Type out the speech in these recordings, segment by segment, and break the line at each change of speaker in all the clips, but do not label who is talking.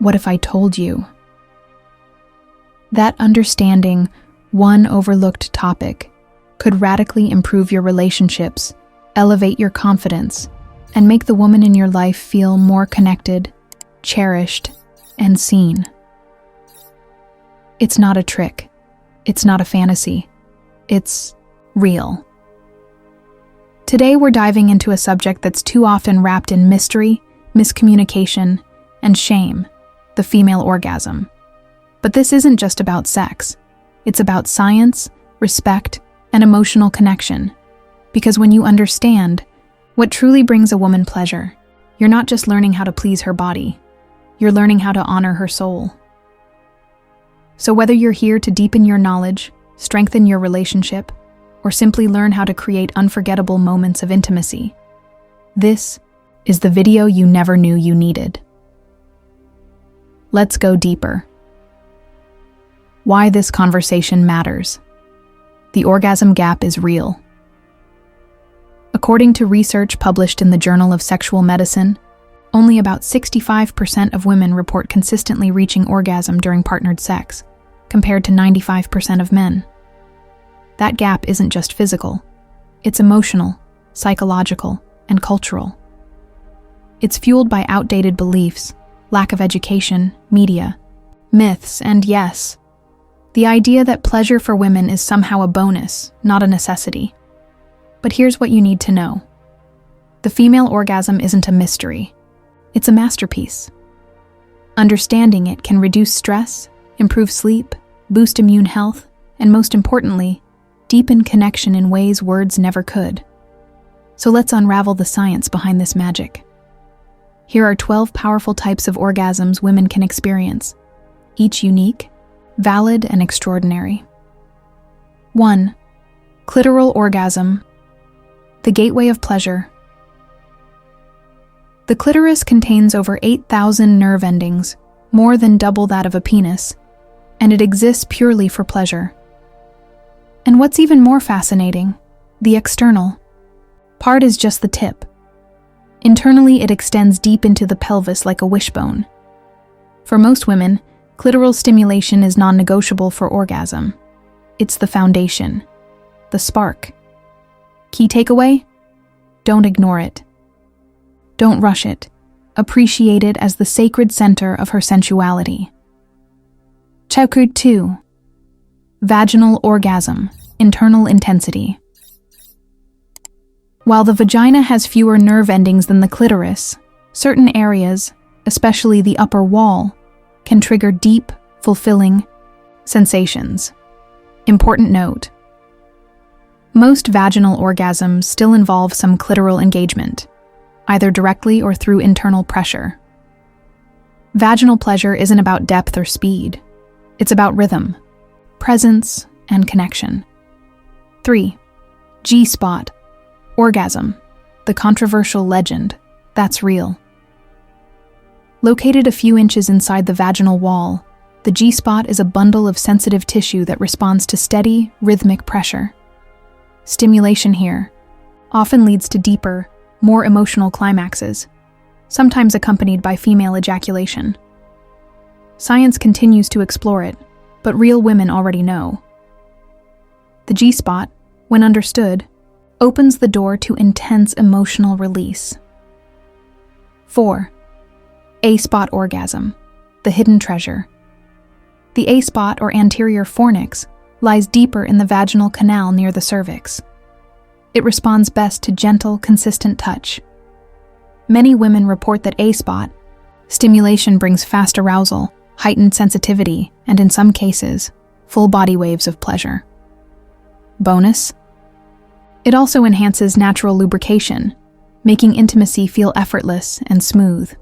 What if I told you? That understanding one overlooked topic could radically improve your relationships, elevate your confidence, and make the woman in your life feel more connected, cherished, and seen. It's not a trick. It's not a fantasy. It's real. Today we're diving into a subject that's too often wrapped in mystery, miscommunication, and shame: the female orgasm. But this isn't just about sex. It's about science, respect, and emotional connection. Because when you understand what truly brings a woman pleasure, you're not just learning how to please her body, you're learning how to honor her soul. So whether you're here to deepen your knowledge, strengthen your relationship, or simply learn how to create unforgettable moments of intimacy, this is the video you never knew you needed. Let's go deeper. Why this conversation matters. The orgasm gap is real. According to research published in the Journal of Sexual Medicine, only about 65% of women report consistently reaching orgasm during partnered sex, compared to 95% of men. That gap isn't just physical. It's emotional, psychological, and cultural. It's fueled by outdated beliefs, lack of education, media, myths, and yes, the idea that pleasure for women is somehow a bonus, not a necessity. But here's what you need to know. The female orgasm isn't a mystery. It's a masterpiece. Understanding it can reduce stress, improve sleep, boost immune health, and most importantly, deepen connection in ways words never could. So let's unravel the science behind this magic. Here are 12 powerful types of orgasms women can experience, each unique, valid, and extraordinary. 1. Clitoral orgasm, the gateway of pleasure. The clitoris contains over 8,000 nerve endings, more than double that of a penis, and it exists purely for pleasure. And what's even more fascinating, the external part is just the tip. Internally, it extends deep into the pelvis like a wishbone. For most women, clitoral stimulation is non-negotiable for orgasm. It's the foundation, the spark. Key takeaway? Don't ignore it. Don't rush it. Appreciate it as the sacred center of her sensuality. Chapter 2. Vaginal orgasm, internal intensity. While the vagina has fewer nerve endings than the clitoris, certain areas, especially the upper wall, can trigger deep, fulfilling sensations. Important note: most vaginal orgasms still involve some clitoral engagement, either directly or through internal pressure. Vaginal pleasure isn't about depth or speed. It's about rhythm, presence, and connection. 3. G-spot orgasm, the controversial legend that's real. Located a few inches inside the vaginal wall, the G-spot is a bundle of sensitive tissue that responds to steady, rhythmic pressure. Stimulation here often leads to deeper, more emotional climaxes, sometimes accompanied by female ejaculation. Science continues to explore it, but real women already know. The G-spot, when understood, opens the door to intense emotional release. 4. A-spot orgasm, the hidden treasure. The A-spot, or anterior fornix, lies deeper in the vaginal canal near the cervix. It responds best to gentle, consistent touch. Many women report that A-spot stimulation brings fast arousal, heightened sensitivity, and in some cases, full body waves of pleasure. Bonus: it also enhances natural lubrication, making intimacy feel effortless and smooth.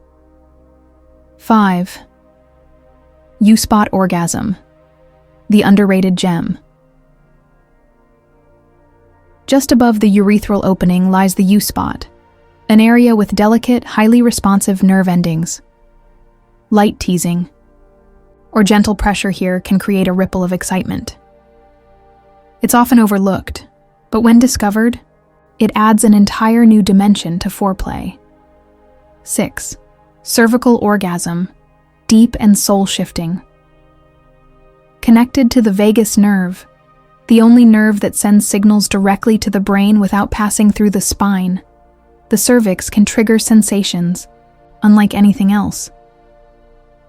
5. U-spot orgasm, the underrated gem. Just above the urethral opening lies the U-spot, an area with delicate, highly responsive nerve endings. Light teasing or gentle pressure here can create a ripple of excitement. It's often overlooked, but when discovered, it adds an entire new dimension to foreplay. 6. Cervical orgasm, deep and soul-shifting. Connected to the vagus nerve, the only nerve that sends signals directly to the brain without passing through the spine, the cervix can trigger sensations, unlike anything else.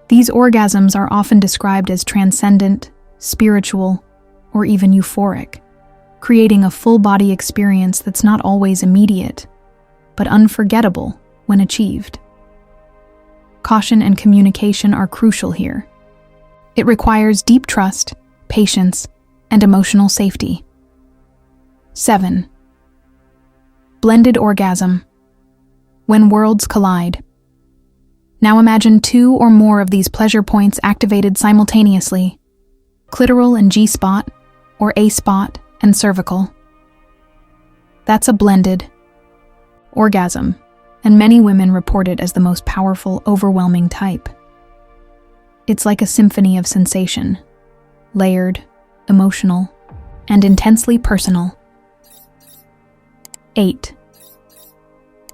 These orgasms are often described as transcendent, spiritual, or even euphoric, creating a full-body experience that's not always immediate, but unforgettable when achieved. Caution and communication are crucial here. It requires deep trust, patience, and emotional safety. 7. Blended orgasm. When worlds collide. Now imagine 2 or more of these pleasure points activated simultaneously: clitoral and G-spot, or A-spot and cervical. That's a blended orgasm, and many women report it as the most powerful, overwhelming type. It's like a symphony of sensation, layered, emotional, and intensely personal. 8.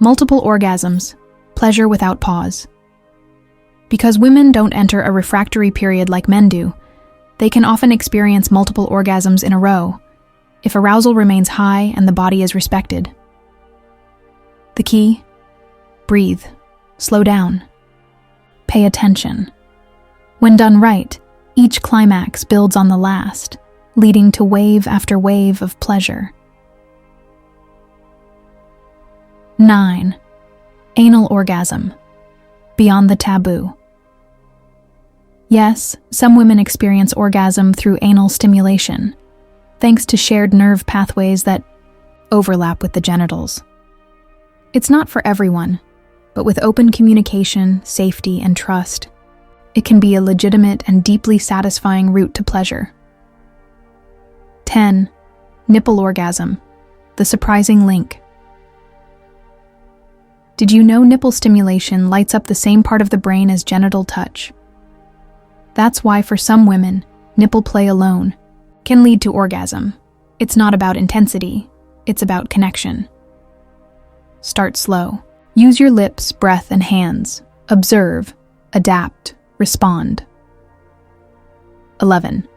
Multiple orgasms, pleasure without pause. Because women don't enter a refractory period like men do, they can often experience multiple orgasms in a row, if arousal remains high and the body is respected. The key? Breathe. Slow down. Pay attention. When done right, each climax builds on the last, leading to wave after wave of pleasure. 9. Anal orgasm. Beyond the taboo. Yes, some women experience orgasm through anal stimulation, thanks to shared nerve pathways that overlap with the genitals. It's not for everyone, but with open communication, safety, and trust, it can be a legitimate and deeply satisfying route to pleasure. 10. Nipple orgasm. The surprising link. Did you know nipple stimulation lights up the same part of the brain as genital touch? That's why for some women, nipple play alone can lead to orgasm. It's not about intensity, it's about connection. Start slow. Use your lips, breath, and hands. Observe, adapt, respond. 11.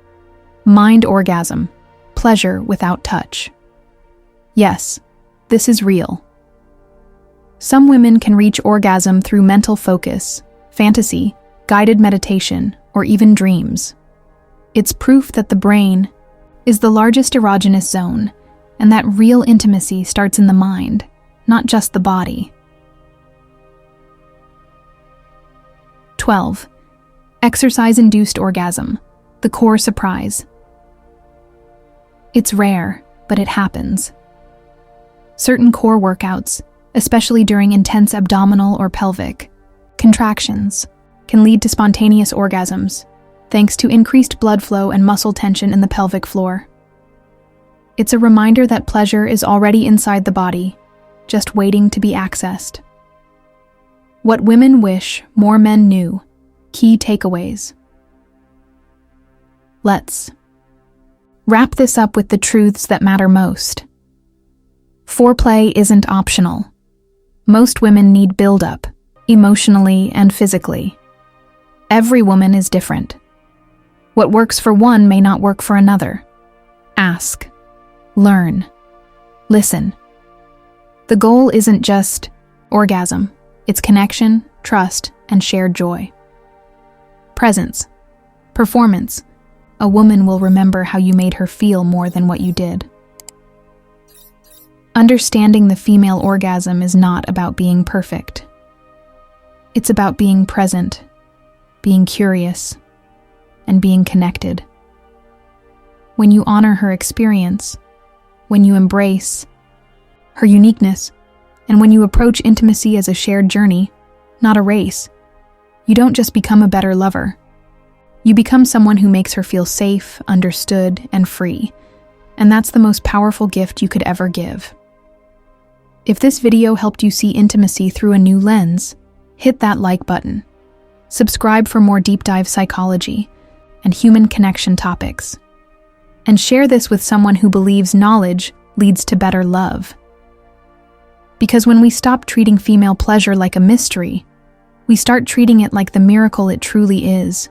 Mind orgasm. Pleasure without touch. Yes, this is real. Some women can reach orgasm through mental focus, fantasy, guided meditation, or even dreams. It's proof that the brain is the largest erogenous zone, and that real intimacy starts in the mind, not just the body. 12. Exercise-induced orgasm. The core surprise. It's rare, but it happens. Certain core workouts, especially during intense abdominal or pelvic contractions, can lead to spontaneous orgasms, thanks to increased blood flow and muscle tension in the pelvic floor. It's a reminder that pleasure is already inside the body, just waiting to be accessed. What women wish more men knew. Key takeaways. Let's wrap this up with the truths that matter most. Foreplay isn't optional. Most women need build-up, emotionally and physically. Every woman is different. What works for one may not work for another. Ask, learn, listen. The goal isn't just orgasm, it's connection, trust, and shared joy. Presence, performance. A woman will remember how you made her feel more than what you did. Understanding the female orgasm is not about being perfect. It's about being present, being curious, and being connected. When you honor her experience, when you embrace her uniqueness, and when you approach intimacy as a shared journey, not a race, you don't just become a better lover. You become someone who makes her feel safe, understood, and free. And that's the most powerful gift you could ever give. If this video helped you see intimacy through a new lens, hit that like button. Subscribe for more deep dive psychology and human connection topics. And share this with someone who believes knowledge leads to better love. Because when we stop treating female pleasure like a mystery, we start treating it like the miracle it truly is,